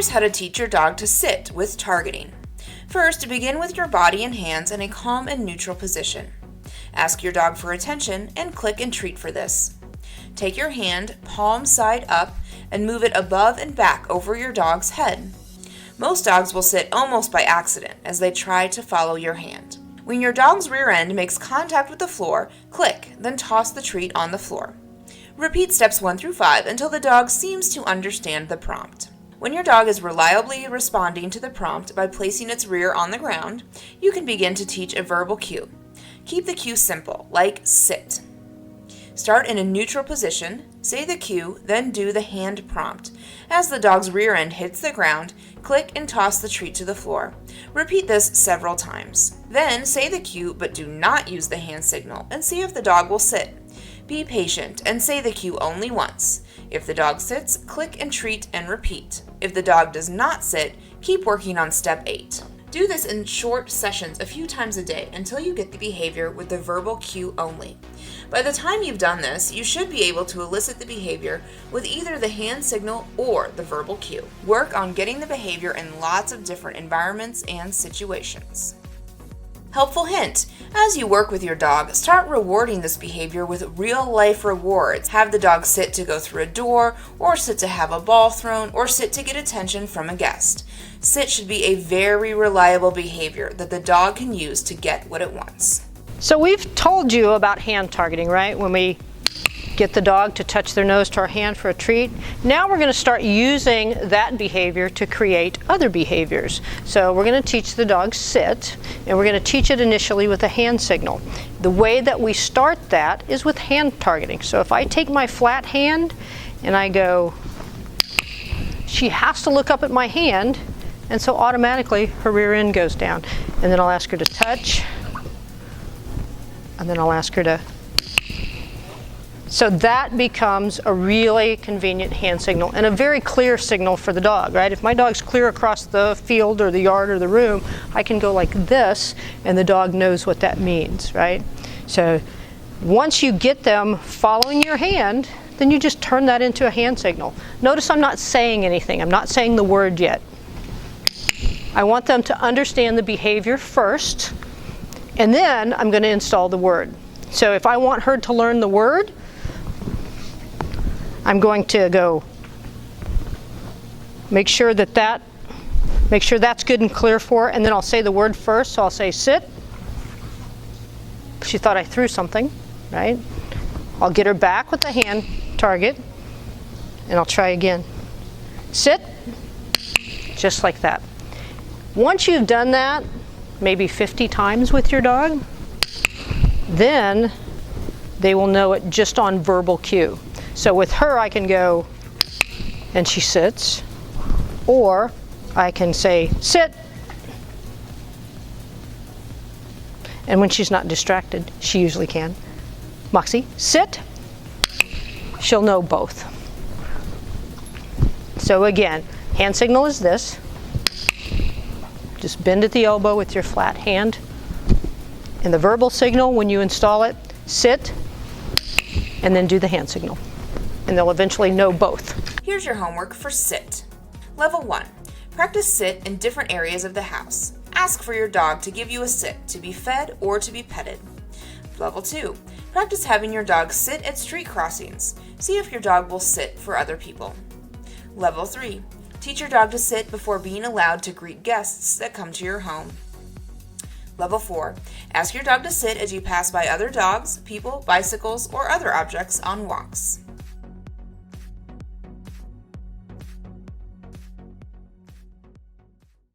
Here's how to teach your dog to sit with targeting. First, begin with your body and hands in a calm and neutral position. Ask your dog for attention and click and treat for this. Take your hand palm side up and move it above and back over your dog's head. Most dogs will sit almost by accident as they try to follow your hand. When your dog's rear end makes contact with the floor, click, then toss the treat on the floor. Repeat steps 1 through 5 until the dog seems to understand the prompt. When your dog is reliably responding to the prompt by placing its rear on the ground, you can begin to teach a verbal cue. Keep the cue simple, like sit. Start in a neutral position, say the cue, then do the hand prompt. As the dog's rear end hits the ground, click and toss the treat to the floor. Repeat this several times. Then say the cue, but do not use the hand signal, and see if the dog will sit. Be patient and say the cue only once. If the dog sits, click and treat and repeat. If the dog does not sit, keep working on step 8. Do this in short sessions a few times a day until you get the behavior with the verbal cue only. By the time you've done this, you should be able to elicit the behavior with either the hand signal or the verbal cue. Work on getting the behavior in lots of different environments and situations. Helpful hint: as you work with your dog, start rewarding this behavior with real-life rewards. Have the dog sit to go through a door, or sit to have a ball thrown, or sit to get attention from a guest. Sit should be a very reliable behavior that the dog can use to get what it wants. So we've told you about hand targeting, right? When we get the dog to touch their nose to our hand for a treat. Now we're going to start using that behavior to create other behaviors. So we're going to teach the dog sit, and we're going to teach it initially with a hand signal. The way that we start that is with hand targeting. So if I take my flat hand and I go, she has to look up at my hand, and so automatically her rear end goes down. And then I'll ask her to touch, and then I'll ask her to. So that becomes a really convenient hand signal and a very clear signal for the dog, right? If my dog's clear across the field or the yard or the room, I can go like this and the dog knows what that means, right? So once you get them following your hand, then you just turn that into a hand signal. Notice I'm not saying anything. I'm not saying the word yet. I want them to understand the behavior first, and then I'm going to install the word. So if I want her to learn the word, I'm going to go make sure that's good and clear for her, and then I'll say the word first. So I'll say sit. She thought I threw something, right? I'll get her back with the hand target, and I'll try again. Sit, just like that. Once you've done that, maybe 50 times with your dog, then they will know it just on verbal cue. So with her, I can go, and she sits, or I can say, sit. And when she's not distracted, she usually can. Moxie, sit. She'll know both. So again, hand signal is this. Just bend at the elbow with your flat hand. And the verbal signal, when you install it, sit, and then do the hand signal. And they'll eventually know both. Here's your homework for sit. Level 1. Practice sit in different areas of the house. Ask for your dog to give you a sit to be fed or to be petted. Level 2. Practice having your dog sit at street crossings. See if your dog will sit for other people. Level 3. Teach your dog to sit before being allowed to greet guests that come to your home. Level 4. Ask your dog to sit as you pass by other dogs, people, bicycles, or other objects on walks.